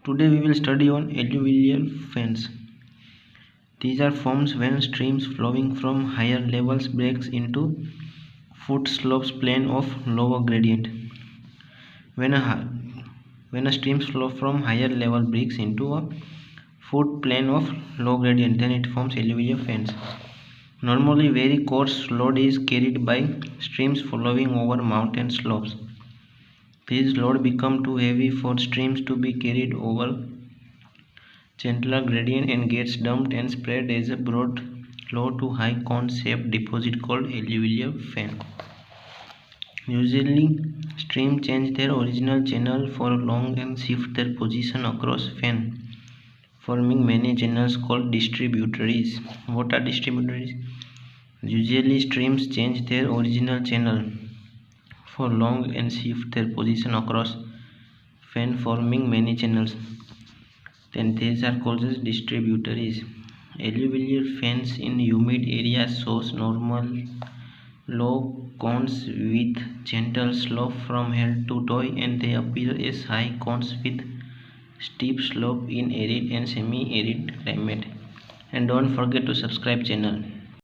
Today we will study on alluvial fans. These are forms when streams flowing from higher levels breaks into foot slopes plane of lower gradient. When a when a stream flow from higher level breaks into a foot plane of low gradient, then it forms alluvial fans. Normally, very coarse load is carried by streams flowing over mountain slopes. These load become too heavy for streams to be carried over gentler gradient and gets dumped and spread as a broad low to high cone shaped deposit called alluvial fan. Usually, streams change their original channel for long and shift their position across fan, forming many channels called distributaries. What are distributaries? Usually, streams change their original channel for long and shift their position across fan, forming many channels. Then these are called as distributaries. Alluvial fans in humid areas shows normal low cones with gentle slope from head to toe, and they appear as high cones with steep slope in arid and semi-arid climate. And don't forget to subscribe channel.